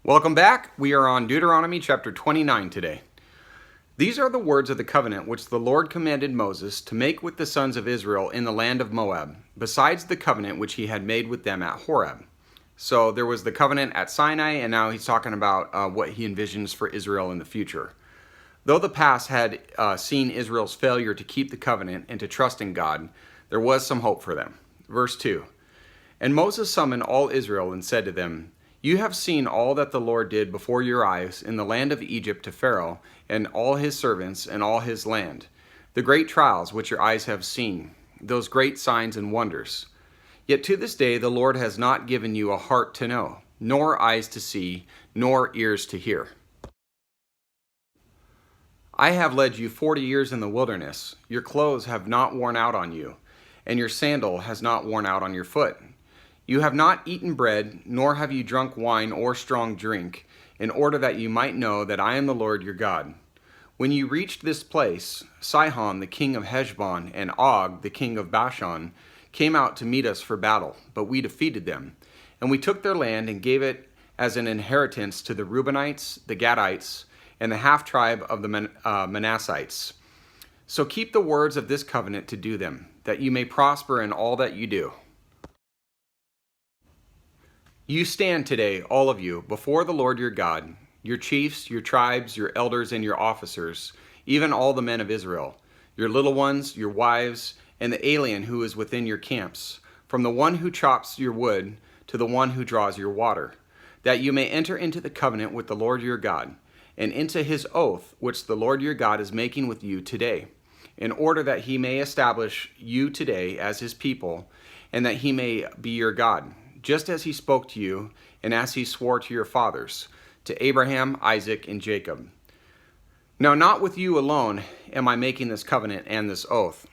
Welcome back. We are on Deuteronomy chapter 29 today. These are the words of the covenant which the Lord commanded Moses to make with the sons of Israel in the land of Moab, besides the covenant which he had made with them at Horeb. So there was the covenant at Sinai, and now he's talking about what he envisions for Israel in the future. Though the past had seen Israel's failure to keep the covenant and to trust in God, there was some hope for them. Verse 2, And Moses summoned all Israel and said to them, You have seen all that the Lord did before your eyes in the land of Egypt to Pharaoh and all his servants and all his land, the great trials which your eyes have seen, those great signs and wonders. Yet to this day the Lord has not given you a heart to know, nor eyes to see, nor ears to hear. I have led you 40 years in the wilderness. Your clothes have not worn out on you, and your sandal has not worn out on your foot. You have not eaten bread, nor have you drunk wine or strong drink, in order that you might know that I am the Lord your God. When you reached this place, Sihon the king of Heshbon and Og the king of Bashan came out to meet us for battle, but we defeated them. And we took their land and gave it as an inheritance to the Reubenites, the Gadites, and the half-tribe of the Manassites. So keep the words of this covenant to do them, that you may prosper in all that you do. You stand today, all of you, before the Lord your God, your chiefs, your tribes, your elders, and your officers, even all the men of Israel, your little ones, your wives, and the alien who is within your camps, from the one who chops your wood to the one who draws your water, that you may enter into the covenant with the Lord your God, and into his oath which the Lord your God is making with you today, in order that he may establish you today as his people, and that he may be your God, just as he spoke to you, and as he swore to your fathers, to Abraham, Isaac, and Jacob. Now not with you alone am I making this covenant and this oath,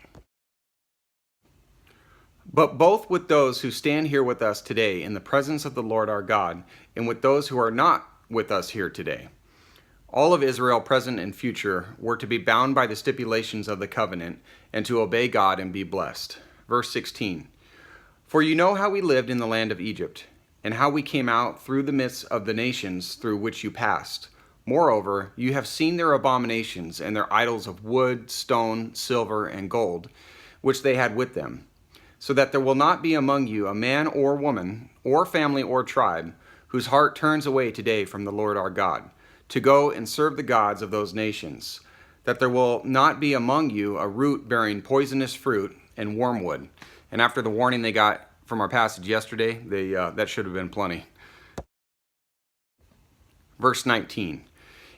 but both with those who stand here with us today in the presence of the Lord our God, and with those who are not with us here today. All of Israel, present and future, were to be bound by the stipulations of the covenant, and to obey God and be blessed. Verse 16, For you know how we lived in the land of Egypt, and how we came out through the midst of the nations through which you passed. Moreover, you have seen their abominations and their idols of wood, stone, silver, and gold, which they had with them, so that there will not be among you a man or woman, or family or tribe, whose heart turns away today from the Lord our God, to go and serve the gods of those nations, that there will not be among you a root bearing poisonous fruit and wormwood. And after the warning they got from our passage yesterday, that should have been plenty. Verse 19,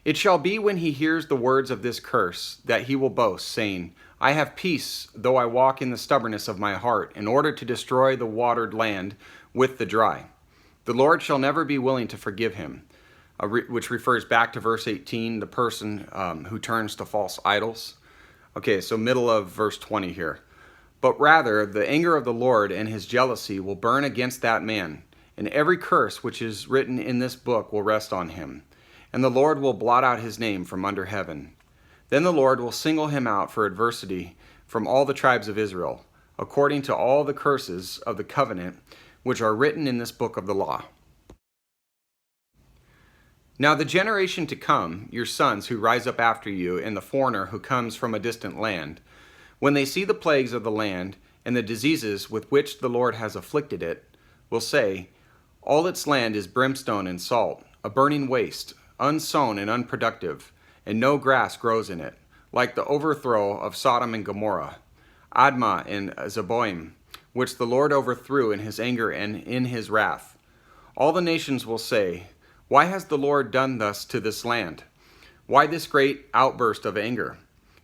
It shall be when he hears the words of this curse that he will boast, saying, I have peace, though I walk in the stubbornness of my heart, in order to destroy the watered land with the dry. The Lord shall never be willing to forgive him. Which refers back to verse 18, the person who turns to false idols. Okay, so middle of verse 20 here. But rather, the anger of the Lord and his jealousy will burn against that man, and every curse which is written in this book will rest on him. And the Lord will blot out his name from under heaven. Then the Lord will single him out for adversity from all the tribes of Israel, according to all the curses of the covenant which are written in this book of the law. Now the generation to come, your sons who rise up after you, and the foreigner who comes from a distant land, when they see the plagues of the land and the diseases with which the Lord has afflicted it, will say, All its land is brimstone and salt, a burning waste, unsown and unproductive, and no grass grows in it, like the overthrow of Sodom and Gomorrah, Admah and Zeboim, which the Lord overthrew in his anger and in his wrath. All the nations will say, Why has the Lord done thus to this land? Why this great outburst of anger?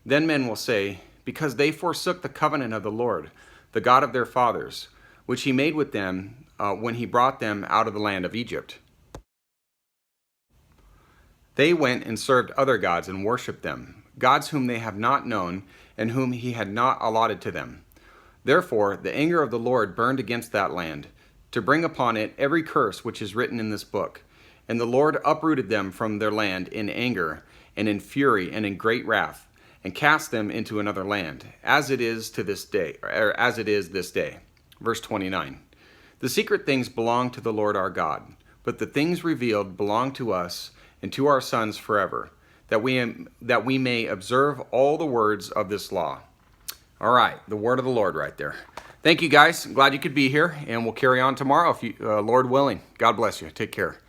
Then men will say, Because they forsook the covenant of the Lord, the God of their fathers, which he made with them when he brought them out of the land of Egypt. They went and served other gods and worshipped them, gods whom they have not known and whom he had not allotted to them. Therefore the anger of the Lord burned against that land, to bring upon it every curse which is written in this book. And the Lord uprooted them from their land in anger and in fury and in great wrath, and cast them into another land, as it is this day. Verse 29. The secret things belong to the Lord our God. but the things revealed belong to us and to our sons forever, that we may observe all the words of this law. All right, the word of the Lord right there. Thank you, guys. Glad you could be here, and we'll carry on tomorrow, if you, Lord willing. God bless you. Take care.